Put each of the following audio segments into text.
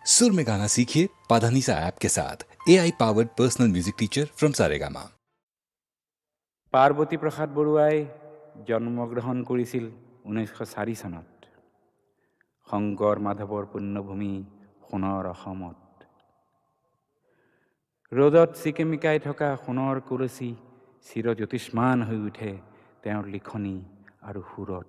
सुर में गाना सीखिए पाधानीसा ऐप के साथ AI powered personal music teacher from Saregama. Parbati Prasad বৰুৱাই জন্মগ্ৰহণ কৰিছিল 1904 চনত শংকৰ মাধৱৰ পুণ্যভূমি সোণৰ অসমত। ৰ'দত চিকিমিকাই থকা সোণৰ কলচী চিৰজ্যোতিষ্মান হৈ উঠে তেওঁৰ লিখনি আৰু সুৰত।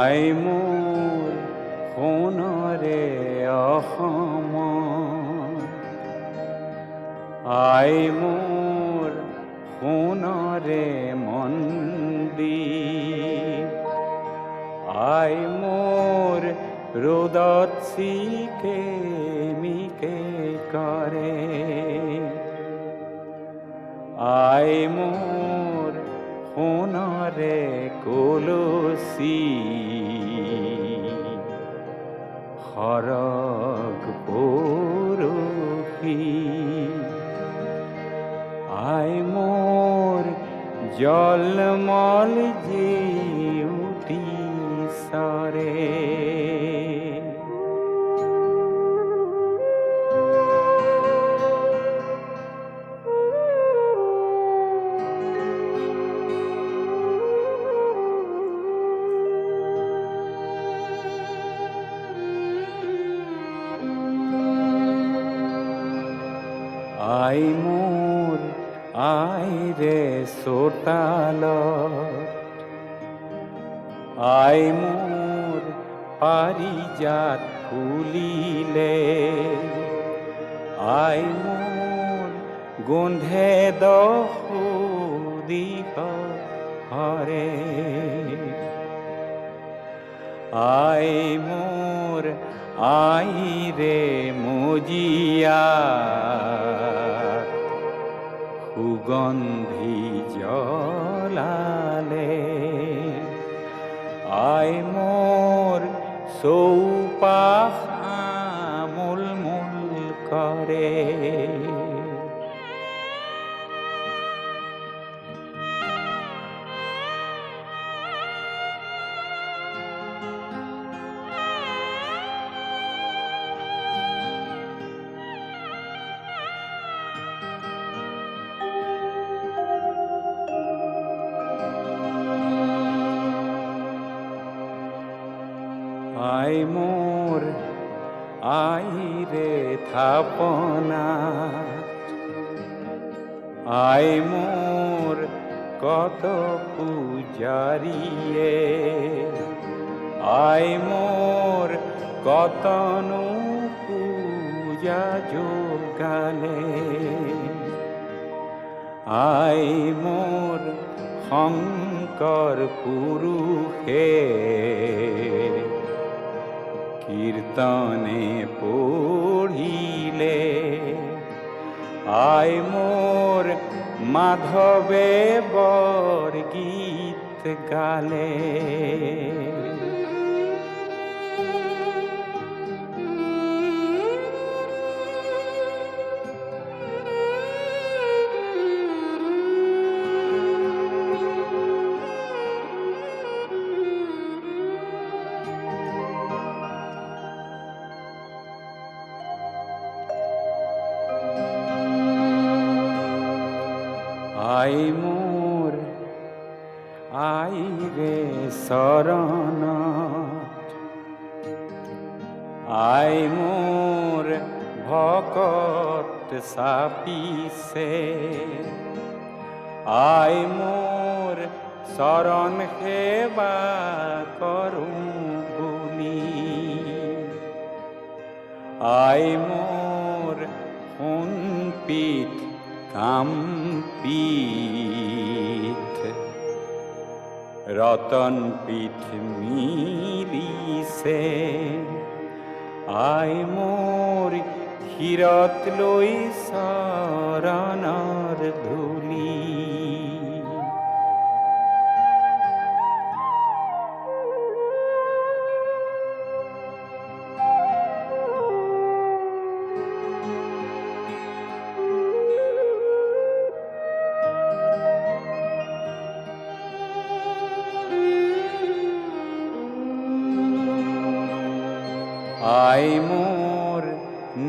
আই মোৰ সোণৰে অসম, আই মোৰ সোণৰে মন্দিৰ, আই মোৰ ৰ'দত চিকেমিকে কৰে, আই মোৰ সোণৰে কলচী সৰগ পৰশী, আই মোৰ জলমল জেউতি চৰে। আই মোৰ আইৰে চোতালত, আই মোৰ পাৰিজাত ফুলিলে, আই মোৰ গোন্ধে দহদিশ হৰে, আই মোৰ আইৰে মজিয়া সুগন্ধি জ্বলালে, আই মোৰ চৌপাশ আমোল মোল কৰে, আই মোৰ আইৰে থাপনাত, আই মোৰ কত পূজাৰীয়ে, আই মোৰ কতনো পূজা যোগালে, আই মোৰ শংকৰ পুৰুষে কীৰ্তনে পঢ়িলে, আই মোৰ মাধৱে বৰগীত গালে, আই মোৰ আইৰে চৰণত, আই মোৰ ভকত চাপিছে, আই মোৰ চৰণ সেৱা কৰোঁ বুলি, আই মোৰ সোণপিঠ কামপিঠ ৰতন পিঠ মিলিছে, আই মোৰ শিৰত লৈ চৰণৰ ধূলি, আই মোর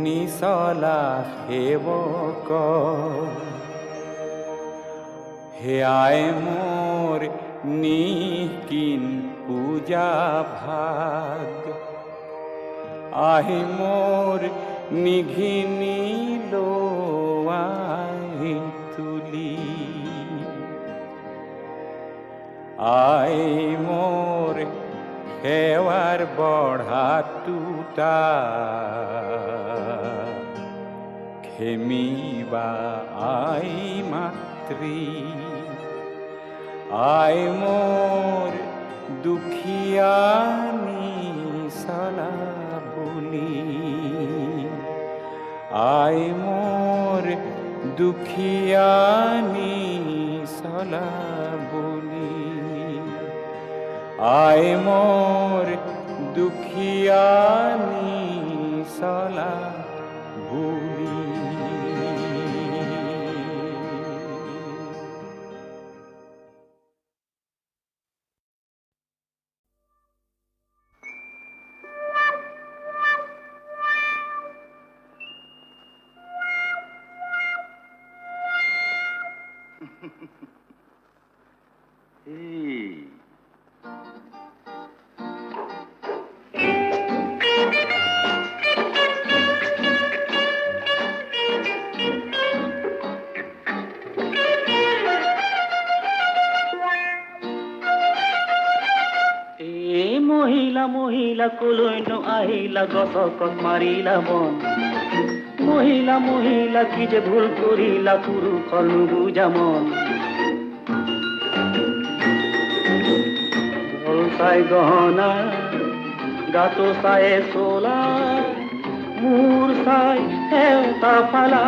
নিচলা সেবক হে আই মোর নিকিন পূজা ভাগ আহি মোর নিঘিনি লোয়াই তুলি আই মোর সেৱাৰ বঢ়া টুটা খেমিবা আই মাতৃ আই মোর দুখিয়ানি চলা বুলি আই মোর দুখিয়ানি চলা বুলি আই মোর দুখিয়ানি চলা বুলি মহিলা মহিলা কলৈনো আহিলা গছকত মাৰিলা মন মহিলা মহিলা কি যে ভুল কৰিলা পুৰুষৰ নুবুজা মন ঢোল চাই গহনা গাটো চাই চলা মূৰ চাই এটা ফালা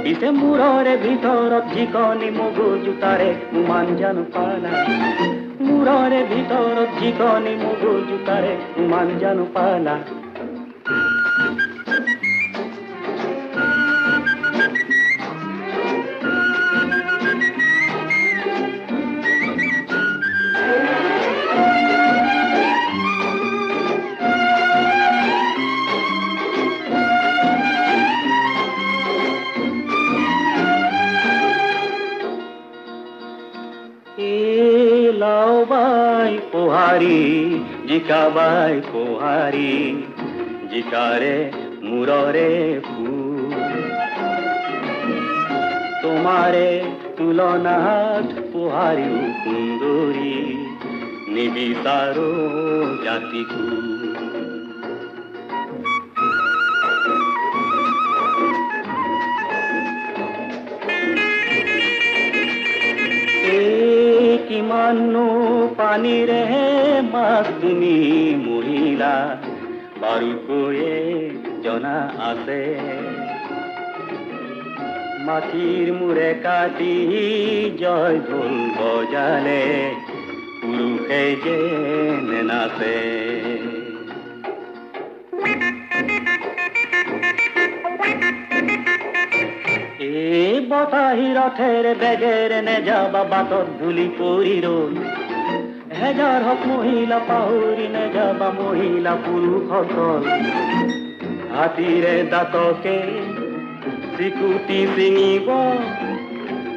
পিছে মূৰৰে ভিতৰত যিকণি মগজু তাৰে উমান জানো পালা মূৰৰে ভিতৰত যিকণি মগজু তাৰে উমান জানো পালা পোহাৰী জিকাবাই পোহাৰী জিকাৰে মূৰৰে ফুল তোমাৰে তুলনাত পোহাৰীও সুন্দৰী নিবিচাৰো জাতিকো কিমানো পানীৰে মাছ তুমি মহিলা বাৰুকৈয়ে জনা আছে মাটিৰ মূৰে কাটি জয় ঢোল বজালে পুৰুষে যে নাচে এই বতাহী ৰথেৰে বেগেৰে নেযাবা বাটত ধূলি পৰি ৰল হেজাৰ হক মহিলা পাহৰি নেযাবা মহিলা পুৰুষসকল হাতীৰে দাঁতকে চিকুটি চিঙিব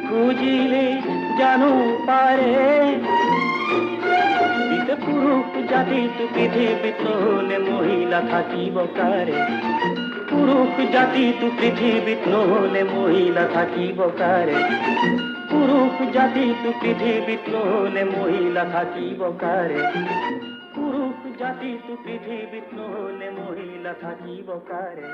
খুজিলে জানো পাৰে পিছে পুৰুষ জাতিটো পৃথিৱীত নহ'লে মহিলা থাকিব কাৰে পুৰুষ জাতিটো পৃথিৱীত নহ'লে মহিলা থাকিব কাৰে পুৰুষ জাতিটো পৃথিৱীত নহ'লে মহিলা থাকিব কাৰে পুৰুষ জাতিটো পৃথিৱীত নহ'লে মহিলা থাকিব কাৰে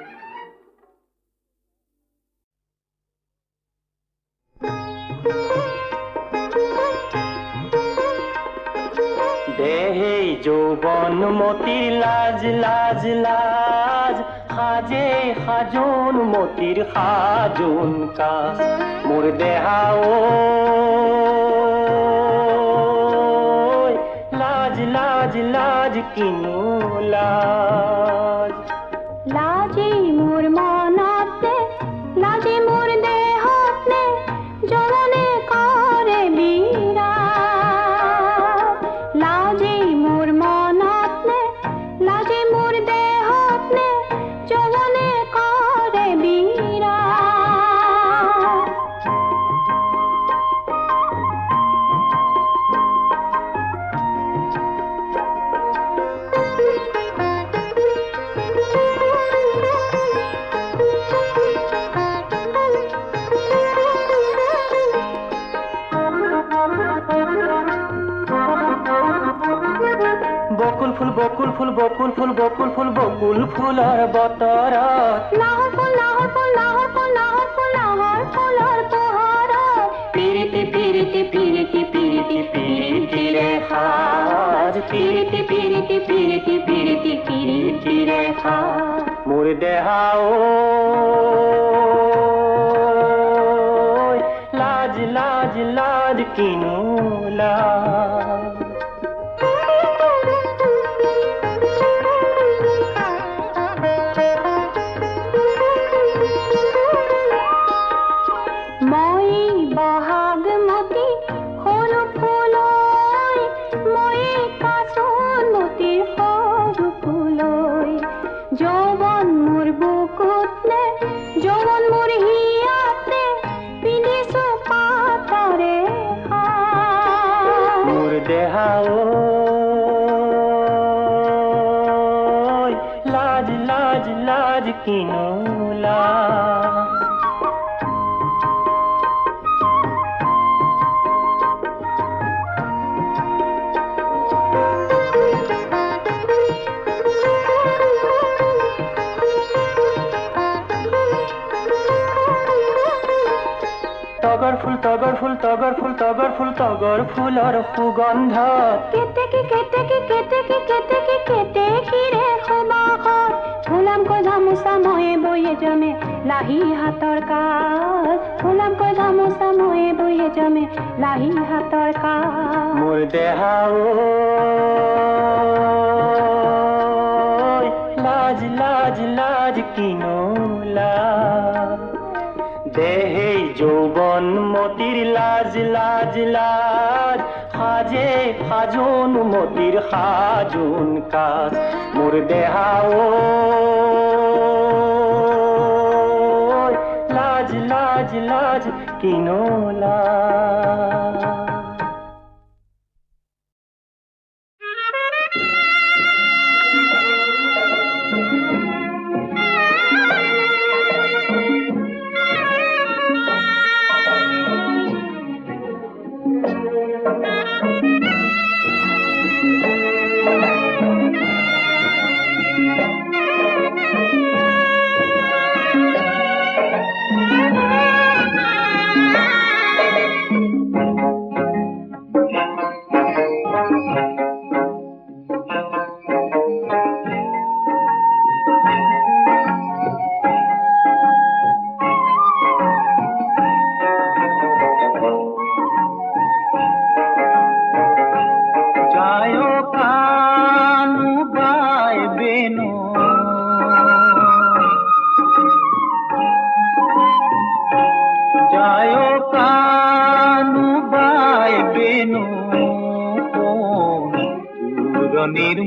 দেহে যৌবন মতিৰ লাজ লাজ লাজ সাজে সাজোন মতিৰ সাজোন কাজ মোৰ দেহাও লাজ লাজ লাজ কিনো লাজ লাজে মোৰ মনতে লাজে মোৰ দেহতে জননে কৰে বিৰাজ লাজে মোৰ মনতে লাজে মোৰ ফুল বকুল ফুল বকুল ফুল বকুল ফুলৰ বতৰত নাহৰ ফুল নাহৰ ফুল নাহৰ ফুল নাহৰ ফুল নাহৰ ফুলৰ পোহৰত পিৰিতি পিৰিতি পিৰিতি পিৰিতি পিৰিতিৰে সাজ পিৰিতি পিৰিতি পিৰিতি পিৰিতি পিৰিতিৰে সাজ মোৰ দেহাও লাজ লাজ লাজ কিনো লাজ মই বহাগমতী সৰু ফুলৈ মই কাচনমতীৰ সৰু ফুলৈ যৌৱন মোৰ বুকুত নে যৌৱন মোৰ হিয়াতে পিন্ধিছো পাতৰে সাজ মোৰ দেহাও লাজ লাজ লাজ কিনো লাজ তগৰ ফুল তগৰ ফুল তগৰ ফুল তগৰ ফুল তগৰ ফুলৰ সুগন্ধত কেতেকী কেতেকী কেতেকী কেতেকী কেতেকীৰে সুবাসত ফুলামকৈ গামোচা ময়ে বয়ে জমে লাহি হাতৰ কাজ ফুলামকৈ গামোচা ময়ে বয়ে জমে লাহি হাতৰ কাজ মোৰ দেহাও লাজ লাজ লাজ কিনো লাজ দেহেই যৌৱন মতিৰ লাজ লাজ লাজ সাজে সাজোন মতিৰ সাজোন কাজ মোৰ দেহাও লাজ লাজ লাজ কিনো লাজ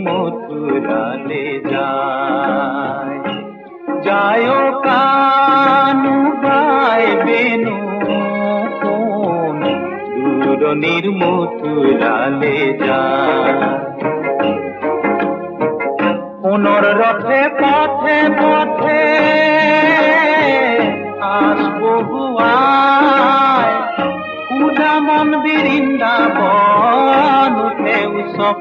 মথুরালে যায় যায় কানু বাই বেনু কোন দূরনির মথুরালে যায় পুনর রথে পথে পথে আসবো হুয়ায় উদামন বৃন্দাবন উঠে উৎসব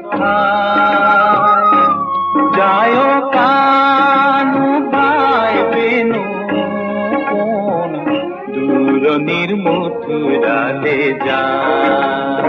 যায় কানু বাই বেনু কোন দূরনির মথুরালে যায়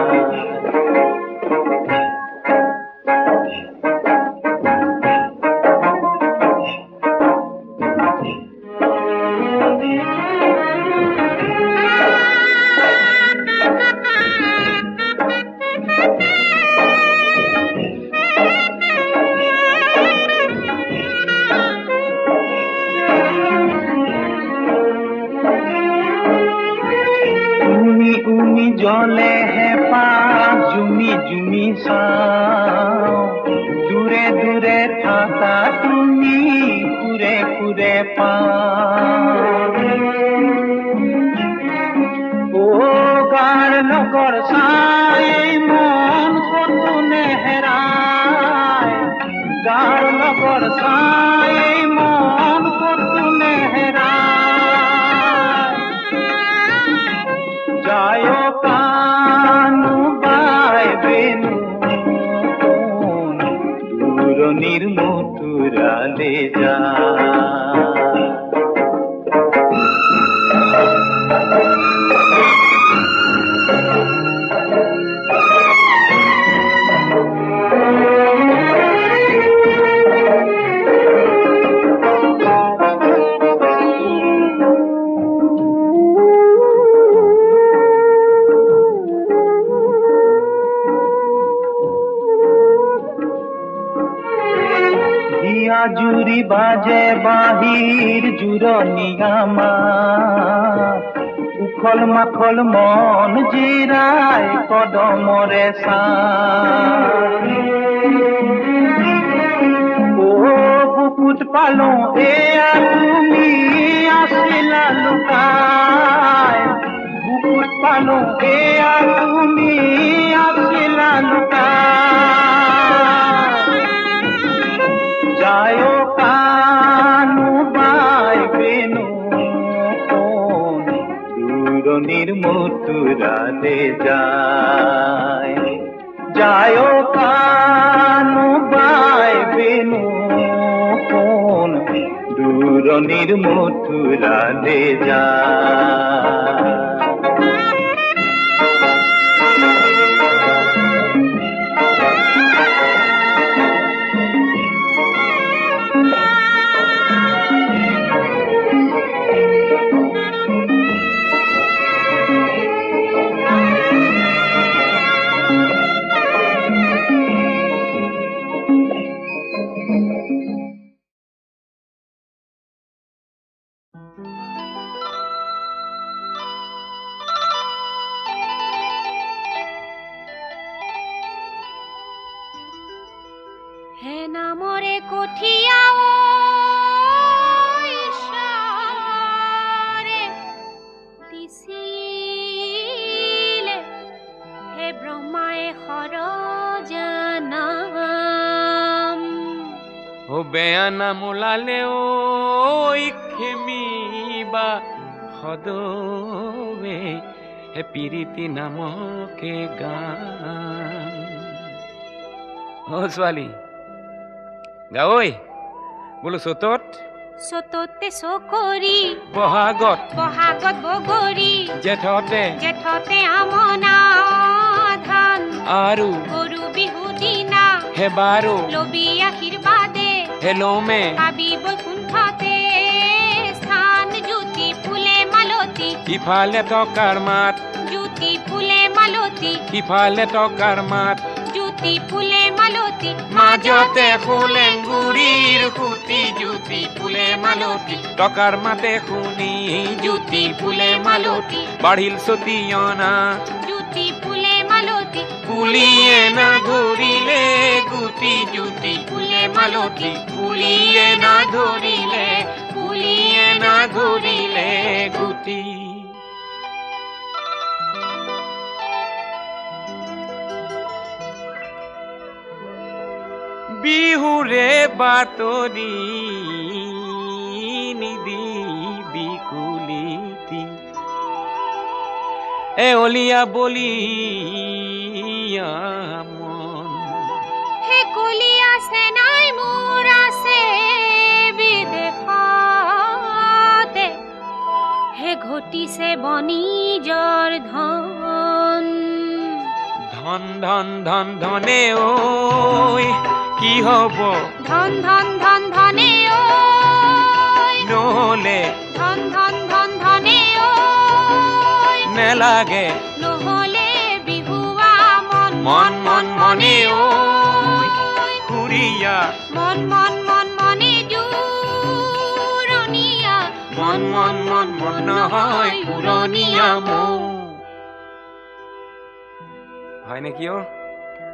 জলে হে পা জুমি জুমি সাও দূরে দূরে থাকা তুমি পুরে পুরে পা ও গার নগর সাই মন কত নেহরায় গার নগর সাই মন কত নেহরায় যায় কানু বাই বেনু দূৰণিৰ মথুৰালে যায়। জুৰি বাজে বাহিৰ জোৰণীয়া মাত, উখল মাখল মন জিৰাই কদমৰে ছাঁ। বুকুত পালো এয়া তুমি আছিলা লুকাই, বুকুত পালো এয়া তুমি আছিলা লুকাই। যায় কানু বাই বেনু কোন দূৰণিৰ মথুৰালে যায়। যায় কানু বাই বেনু কোন দূৰণিৰ মথুৰালে যায়। হে নামৰে কঠিয়া ঈশ্বৰে দিছিলে, হে ব্ৰহ্মাই সৰজনাম। ও বেয়া নাম ওলালে ঐ খেমিবা সদৱে, হে পিৰিতি নামকে গান। ও ছোৱালী গা ঐ, বোলো চতত চততে চকৰি, বহাগত বহাগত বগৰী, জেঠতে জেঠতে আমনা ধান, আৰু গৰু বিহু দিনা হে বাৰো লবি আশীৰ্বাদে, হেলমে পাবি বৈকুণ্ঠতে স্থান। জ্যোতি ফুলে মালতী, ইফালে টকাৰ মাত, জ্যোতি ফুলে মালতী, ইফালে টকাৰ মাত, জ্যোতি ফুলে মালতী, মাজতে ফুলেংগুৰিৰ সুতি, জ্যোতি ফুলে মালতী, টকাৰ মাতে শুনি জ্যোতি ফুলে মালতী, বাঢ়িল চতিয়না জ্যোতি ফুলে মালতী, ফুলিয়ে না ধৰিলে গুটি, জ্যোতি ফুলে মালতী, ফুলিয়ে না ধৰিলে, ফুলিয়ে না ধৰিলে গুটি। বিহুৰে বাতৰি নিদিবি কুলিতি, এওলিয়া বলিয়া মন। হে কলি আছে নাই মোৰ আছে বিদেশতে, হে ঘটিছে বণিজৰ ধন। ধন ধন ধন ধনে ঐ কি হব, ধন ধন ধন ধনে ঐ নহলে ধন ধন ধন ধনে ঐ নেলাগে, নহলে বিহুৱা মন মন মন মনে ঐ খুৰীয়া, মন মন মন মনে জোৰণীয়া, মন মন মন মন নহয় পুৰণীয়া মৌ। হয় নেকি অ?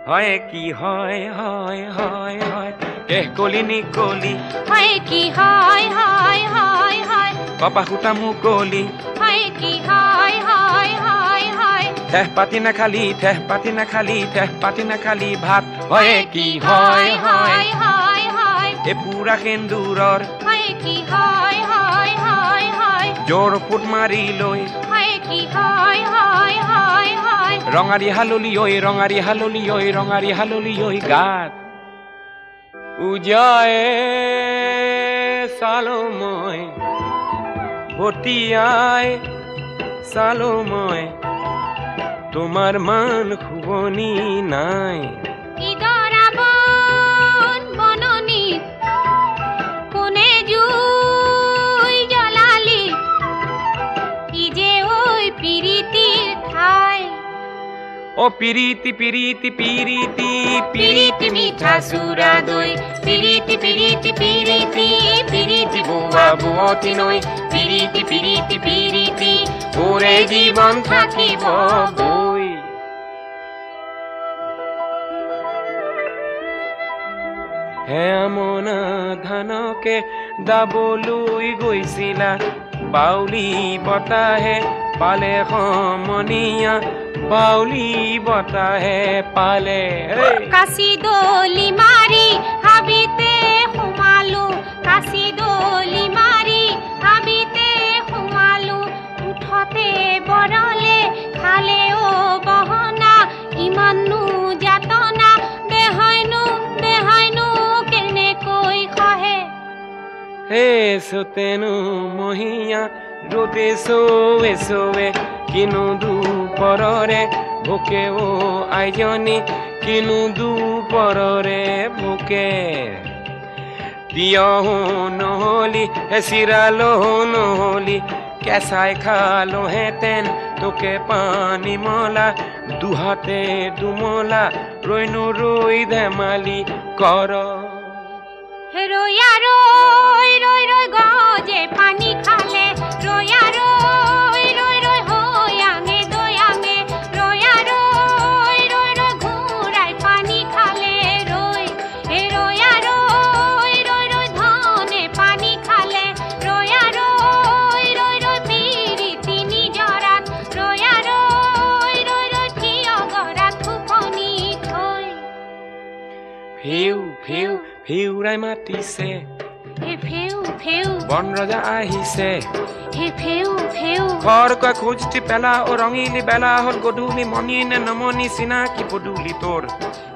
হয় কি হয় হয় হয় হয়, কেহ কলি নিকলি, হয় কি হয় হয় হয় হয়, কপা সূতা মুকলি, হয় কি হয় হয় হয় হয়, ঠেহ পাতি নাখালি, ঠেহ পাতি নাখালি, ঠেহ পাতি নাখালি ভাত। হয় কি হয় হয় হয় হয়, এ পুৰা সেন্দুৰৰ, হয় কি হয় হয় হয় হয়, জোৰ ফুট মাৰি লৈ, হয় কি হয় হয় হয় হয়, ৰঙাৰী হাললি ঐ, ৰঙাৰী হাললি ঐ, ৰঙাৰী হাললি ঐ গাত। উজায়ে চালো মই বতিয়াই চালো মই তোমাৰ মান শুৱনি নাই ইদৰাবন বননিত কোনে জুই জ্বলালি কি যে ওই পিৰিতিৰ ঠাই ও পিৰিতি পিৰিতি পিৰিতি পিৰিতি মিঠা চুৰা দৈ পিৰিতি পিৰিতি পিৰিতি পিৰিতি বুৱা বুৱতী নৈ পিরিতি পিরিতি পিরিতি ওরে জীবন থাকিব বই হে আমনা ধানকে দাবলৈ গৈছিলা বাউলি বতাহে পালে সমনীয়া বাউলি বতাহে পালে কাশি দলি মাৰি হাবিতে সোমালো কাশি দলি মাৰি হাবিতে সোমালো উঠতে বৰলে খালে অ বহনা ইমানো যাতনা দেহাইনো কেনেকৈ সহে হে সোতেনো মহিয়া ৰোদে চৌৱে চৌৱে কিনো দুপৰৰে ভোকে অ আইজনী কিনো দুপৰৰে ভোকে তিয়হো নহলি চিৰালো নহলি কেঁচাই খালো হেঁতেন তোকে পানী মলা দুহাতে দুমলা ৰৈনো ৰৈ ধেমালি কৰ ৰৈয়া ৰৈ ৰৈ ৰৈ গজে পানী খালে ৰৈয়া ৰৈ ৰৈ ৰৈ হৈ আঙে দৈয়াঙে ৰৈয়া ৰৈ ৰৈ ৰৈ ঘূৰাই পানী খালে ৰৈ ৰৈয়া ৰৈ ৰৈ ৰৈ ধনে পানী খালে ৰৈয়া ৰৈ ৰৈ ৰৈ পিৰিতি নিজৰাত ৰৈয়া ৰৈ ৰৈ ৰৈ থিয় গৰাত ফুকনি থৈ ফিউ ফিউ ফিউৰাই মাতিছে হে ফেউ ফেউ বন ৰজা আহিছে হে ফেউ ফেউ খৰকৈ খোজটি পেলা ও ৰঙিলি বেলা হ'ল গধূলি মনি নে নমনি চিনাকি পদূলি তোৰ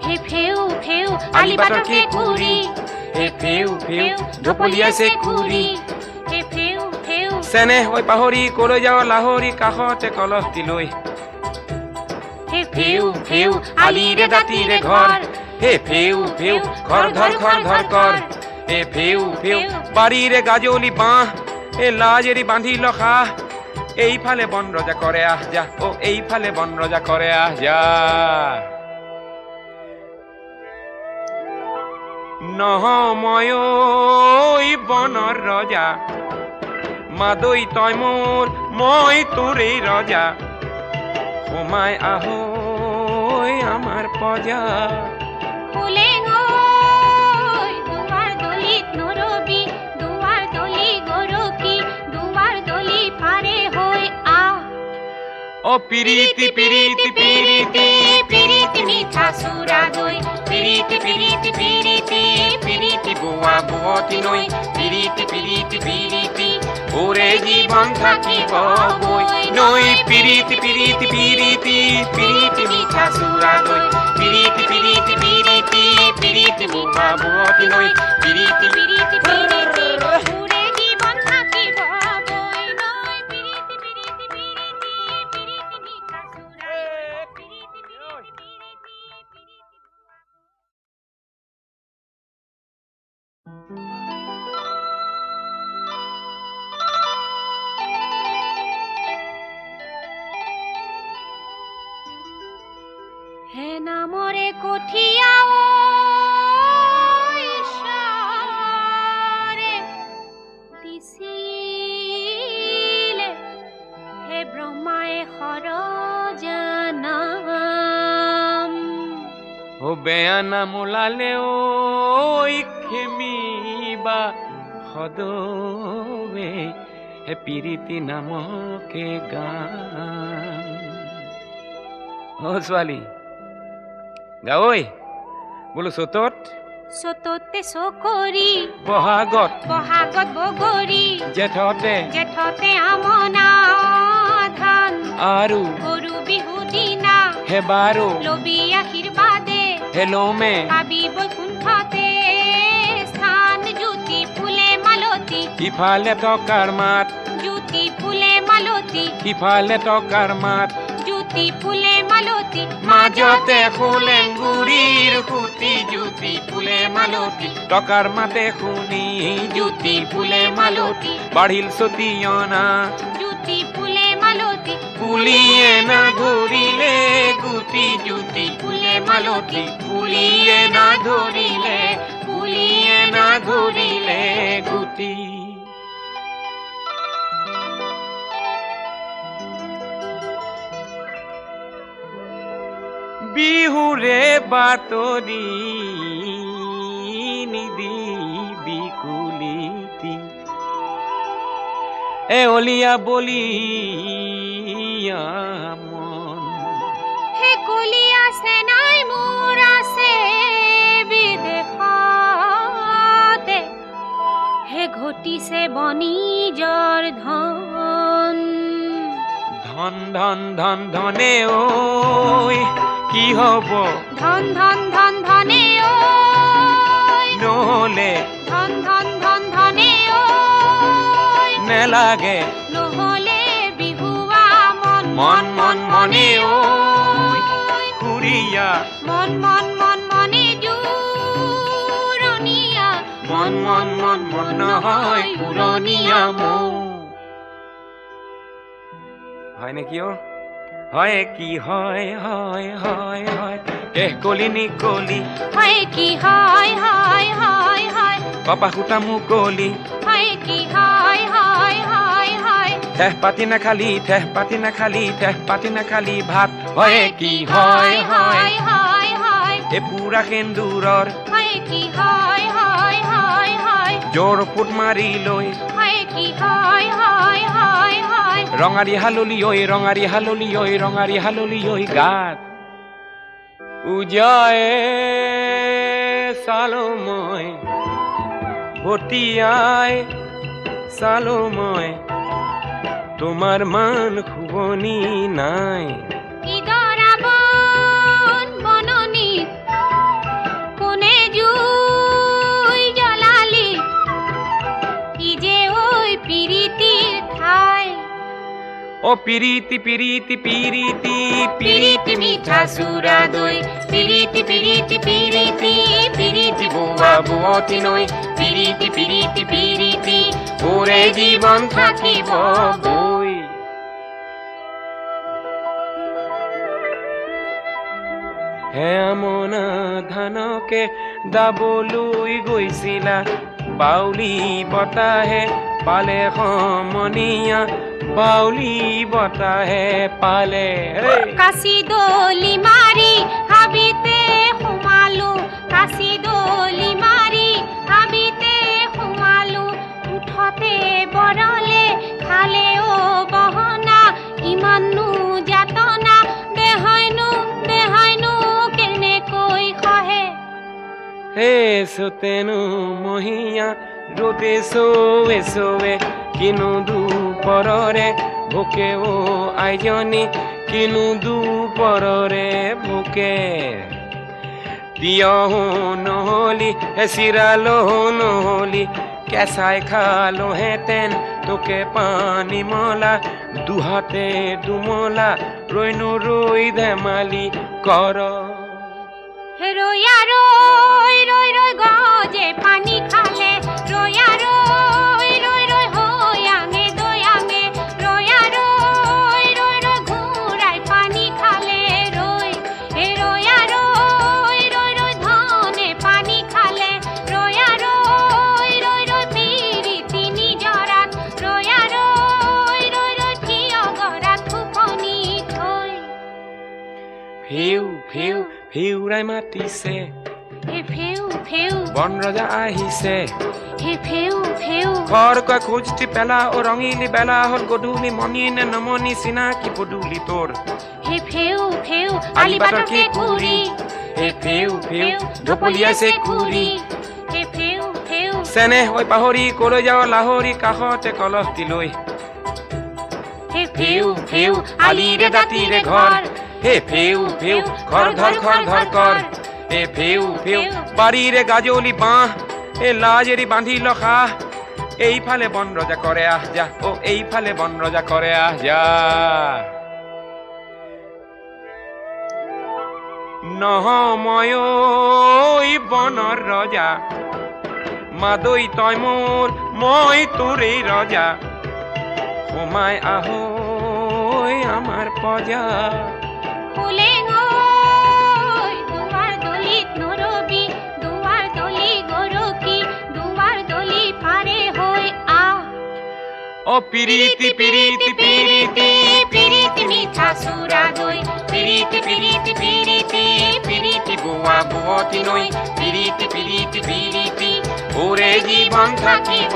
হে ফেউ ফেউ আলিবাটৰ কেঁকুৰি হে ফিউ ফিউ ঢপলিয়াইছে কুৰি হে ফেউ ফেউ চেনেহ ঐ পাহৰি কলৈ যাওঁ লাহৰি কাষতে কলহটি লৈ হে ফিউ ফিউ আলিৰে দাঁতিৰে ঘৰ হে ফিউ ফিউ ঘৰ ধৰ কৰ হে ফিউ ফিউ বাৰীৰে গাজলি বাঁহ এ লাজেৰি বান্ধি লখা এইফালে বন ৰজা কৰে আহ যা ও এইফালে বন ৰজা কৰে আহ যা নহ মই বনৰ ৰজা মাদৈ তই মোৰ মই তোৰেই ৰজা সোমাই আহৈ আমাৰ পজা ফুলেঙ দুৱাৰ দলিত নৰবি দুৱাৰ দলি গৰকি দুৱাৰ দলি পাৰে হৈ আহ ও পিৰিতি পিৰিতি পিৰিতি পিৰিতি মিঠা চুৰা দৈ পিৰিতি পিৰিতি পিৰিতি পিৰিতি বুৱা বুৱতী নৈ পিৰিতি পিৰিতি পিৰিতি ওৰে জীৱন থাকিব বৈ নৈ পিৰিতি পিৰিতি পিৰিতি পিৰিতি মিঠা চুৰা দৈ পিৰিতি পিৰিতি পিৰিতি পিৰিতি বুৱা বুৱতী নৈ পিৰিতি পিৰিতি পিৰিতি ওৰে জীৱন থাকিব বৈ নৈ পিৰিতি পিৰিতি পিৰিতি পিৰিতি মিঠা চুৰা দৈ পিৰিতি পিৰিতি পিৰিতি হে নামৰে কঠীয়া ঈশ্বৰে দিছিলে হে ব্ৰহ্মাই সৰজানাম ও বেয়া নাম ওলালে ঐ খেমিবা সদৱে হে পিৰিতি নামকে গান ও ছোৱালী গা ঐ বোলো চতত চততে চকৰি বহাগত বহাগত বগৰী জেঠতে জেঠতে আমনা ধান আৰু গৰু বিহু দিনা হেবাৰো লবি আশীৰ্বাদে হেলমে পাবি বৈকুণ্ঠতে ইফালে টকাৰ মাত জুতি ফুলে মালতী ইফালে টকাৰ মাত জুতি ফুলে মালতী মাজতে ফুলেংগুৰিৰ সুতি জুতি ফুলে মালতী টকাৰ মাতে শুনি জুতি ফুলে মালতী বাঢ়িল চতিয়না জুতি ফুলে মালতী পুলিয়ে না ধৰিলে গুটি জুতি ফুলে মালতী পুলিয়ে না ধৰিলে গুটি বিহুৰে বাতৰি নিদিবি কুলিতি এওলিয়া বলিয়া মন হে কলি আছে নাই মোৰ আছে বিদেশতে হে ঘটিছে বনিজৰ ধন ধন ধন ধন ধনে ঐ কি হব ধন ধন ধন ধনে ঐ নহলে ধন ধন ধন ধনে ঐ নেলাগে নহলে বিহুৱা মন মন মন মনে ঐ খুৰীয়া মন মন মন মনে জুৰণীয়া মন মন মন মন নহয় পুৰণীয়া মন হয় নেকি অ হয় কি হয় হয় হয় হয় কেহ কলি নিকলি হয় কি হয় হয় হয় হয় কপা সূতা মুকলি হয় কি হয় হয় হয় হয় ঠেহ পাতি নাখালি ঠেহ পাতি নাখালি ঠেহ পাতি নাখালি ভাত হয় কি হয় হয় হয় হয় এ পুৰা সেন্দুৰৰ হয় কি হয় হয় হয় হয় জোৰ ফুট মাৰি লৈ হয় কি হয় হয় হয় হয় ৰঙাৰী হাললি ঐ ৰঙাৰী হাললি ঐ ৰঙাৰী হাললি ঐ গাত উজায়ে চালো মই ভটিয়াই চালো মই তোমাৰ মান শুৱনি নাই ইদৰা বন বননি কোনে জুই জ্বলালি কি যে ঐ পিৰিতিৰ ঠাই ও পিৰিতি পিৰিতি পিৰিতি পিৰিতি মিঠা চুৰা দৈ পিৰিতি পিৰিতি পিৰিতি পিৰিতি বুৱা বুৱতী নৈ পিৰিতি পিৰিতি পিৰিতি ওৰে জীৱন থাকিব বৈ হে আমনা ধানকে দাবলৈ গৈছিলা বাউলি বতাহে পালে সমনীয়া বাউলি বতাহে পালে কাশি দলি মাৰি হাবিতে সোমালো কাশি দলি মাৰি হাবিতে সোমালো উঠতে বৰলে খালে অ বহনা ইমানো যাতনা দেহাইনো কেনেকৈ সহে হে সোতেনো মহিয়া ৰোতে চৌৱে চৌৱে কিনো দুপৰৰে ভোকে অ আইজনী কিনো দুপৰৰে ভোকে তিয়হো নহলি চিৰালহো নহলি কেঁচাই খালোহেঁতেন তোকে পানী মলা দুহাতে দুমলা ৰৈনো ৰৈ ধেমালি কৰ হে ৰৈয়া ৰৈ ৰৈ ৰৈ গজে পানী খালে ৰৈয়া ৰৈ ৰৈ ৰৈ হৈয়াঙে দৈয়াঙে ৰৈয়া ৰৈ ৰৈ ৰৈ ঘূৰাই পানী খালে ৰৈ হে ৰৈয়া ৰৈ ৰৈ ৰৈ ধনে পানী খালে ৰৈয়া ৰৈ ৰৈ ৰৈ পিৰিতি নিজৰাত ৰৈয়া ৰৈ ৰৈ ৰৈ থিয় গৰাত ফুকনি থৈ ফিউ ফিউ ফিউৰাই মাতিছে হে ফেউ ফেউ বন ৰজা আহিছে হে ফেউ ফেউ খৰকৈ খোজটি পেলা ও ৰঙিলি বেলা হ'ল গধূলি মনি নে নমনি চিনাকি পদূলি তোৰ হে ফেউ ফেউ আলিবাটৰ কেঁকুৰি হে ফিউ ফিউ ঢপলিয়াইছে কুৰি হে ফেউ ফেউ চেনেহ হৈ পাহৰি কলৈ যাওঁ লাহৰি কাষতে কলহটি লৈ হে ফিউ ফিউ আলিৰে দাঁতিৰে ঘৰ হে ফিউ ফিউ ঘৰ ঘৰ ঘৰ ঘৰ কৰ হে ফিউ ফিউ বাৰীৰে গাজলি বাঁহ এ লাজেৰি বান্ধি লখা এইফালে বন ৰজা কৰে আহ যা ও এইফালে বন ৰজা কৰে আহ যা নহয় ঐ বনৰ ৰজা মাদৈ তই মোৰ মই তোৰেই ৰজা সোমাই আহৈ আমাৰ পজা ফুলেং দুৱাৰ দলিত নৰবি দুৱাৰ দলি গৰকি দুৱাৰ দলি পাৰে হৈ আহ ও পিৰিতি পিৰিতি পিৰিতি পিৰিতি মিঠা চুৰা দৈ পিৰিতি পিৰিতি পিৰিতি পিৰিতি বুৱা বুৱতী নৈ পিৰিতি পিৰিতি পিৰিতি ওৰে জীৱন থাকিব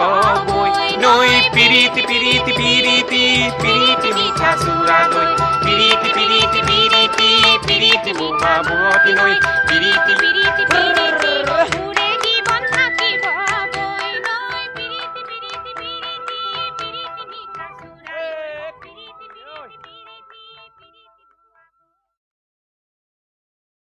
বৈ নৈ পিৰিতি পিৰিতি পিৰিতি পিৰিতি মিঠা চুৰা দৈ পিৰিতি পিৰিতি পিৰিতি পিৰিতি বুৱা বুৱতী নৈ পিৰিতি পিৰিতি পিৰিতি